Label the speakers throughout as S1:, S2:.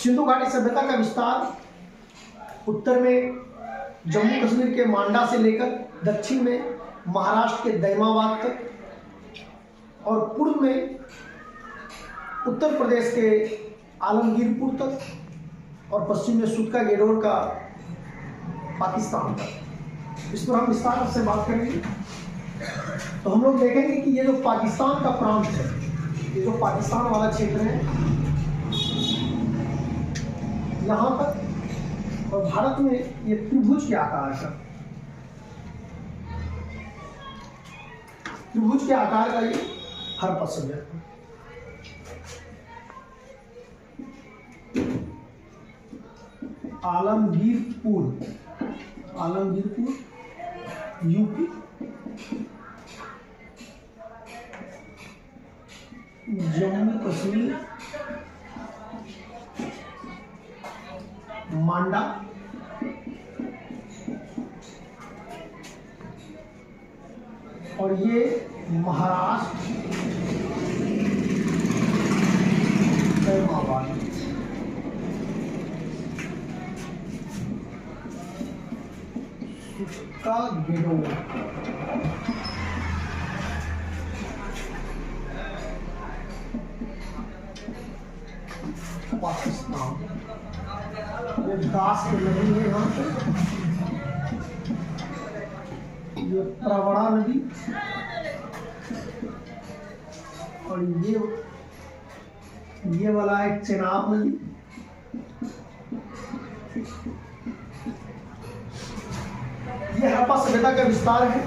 S1: सिंधु घाटी सभ्यता का विस्तार उत्तर में जम्मू कश्मीर के मांडा से लेकर दक्षिण में महाराष्ट्र के दैमाबाद तक और पूर्व में उत्तर प्रदेश के आलमगीरपुर तक और पश्चिम में सुतका गेडोर का पाकिस्तान तक। इस पर हम विस्तार से बात करेंगे। तो हम लोग देखेंगे कि ये जो पाकिस्तान का प्रांत है, ये जो पाकिस्तान वाला क्षेत्र है, यहाँ तक और भारत में ये त्रिभुज के आकार का ये हड़प्पा सभ्यता। आलमगीरपुर यूपी, जम्मू कश्मीर, मांडा, और ये महाराष्ट्र दैमाबाद। सुतका गेडोर, पाकिस्तान। ये दास की नदी है यहाँ पे, ये प्रवरा नदी, और ये वाला एक चेनाब नदी। ये हड़प्पा सभ्यता का विस्तार है।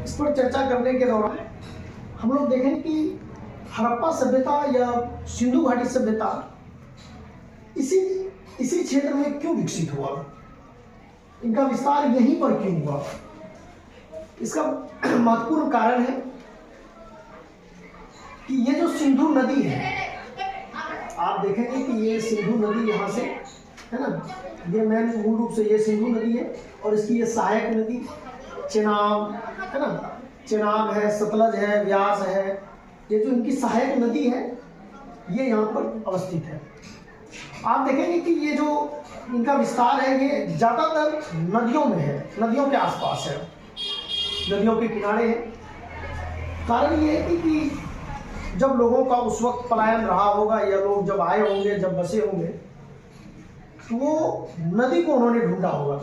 S1: इस पर चर्चा करने के दौरान हम लोग देखें कि हड़प्पा सभ्यता या सिंधु घाटी सभ्यता इसी क्षेत्र में क्यों विकसित हुआ, इनका विस्तार यहीं पर क्यों हुआ। इसका महत्वपूर्ण कारण है कि ये जो सिंधु नदी है, आप देखेंगे कि ये सिंधु नदी यहाँ से है ना, ये मूल रूप से ये सिंधु नदी है और इसकी ये सहायक नदी चेनाब है ना, चेनाब है, सतलज है, व्यास है, ये जो इनकी सहायक नदी है ये यहाँ पर अवस्थित है। आप देखेंगे कि ये जो इनका विस्तार है ये ज़्यादातर नदियों में है, नदियों के आसपास है, नदियों के किनारे है। कारण ये है कि जब लोगों का उस वक्त पलायन रहा होगा या लोग जब आए होंगे, जब बसे होंगे, तो वो नदी को उन्होंने ढूंढा होगा,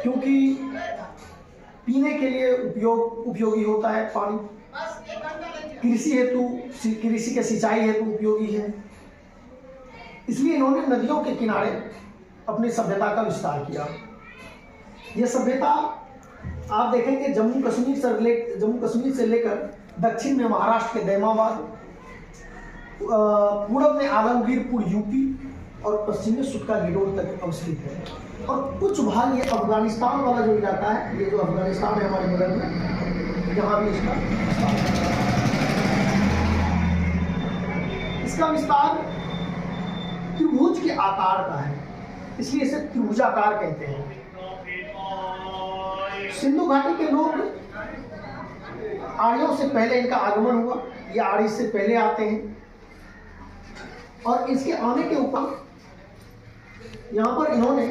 S1: क्योंकि पीने के लिए उपयोगी होता है पानी, कृषि के सिंचाई हेतु उपयोगी है। इसलिए इन्होंने नदियों के किनारे अपनी सभ्यता का विस्तार किया। ये सभ्यता आप देखेंगे जम्मू कश्मीर से लेकर दक्षिण में महाराष्ट्र के दैमाबाद, पूर्व में आलमगीरपुर यूपी और पश्चिम में सुतका गेडोर तक अवस्थित है। और कुछ भाग ये अफगानिस्तान वाला जो इलाका है, ये जो अफगानिस्तान है हमारे बगल में, यहाँ भी इसका विस्तार त्रिभुज के आकार का है, इसलिए इसे त्रिभुजाकार कहते हैं। सिंधु घाटी के लोग आर्यों से पहले इनका आगमन हुआ, ये आर्य से पहले आते हैं, और इसके आने के ऊपर यहाँ पर इन्होंने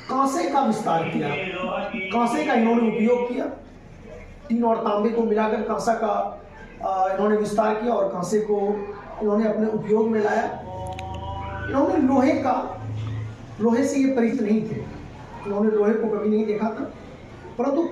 S1: कांसे का विस्तार किया, कांसे का इन्होंने उपयोग किया। टीन और तांबे को मिलाकर कांसा का इन्होंने विस्तार किया और कांसे को इन्होंने अपने उपयोग में लाया। इन्होंने लोहे से ये परिचित नहीं थे, इन्होंने लोहे को कभी नहीं देखा था, परंतु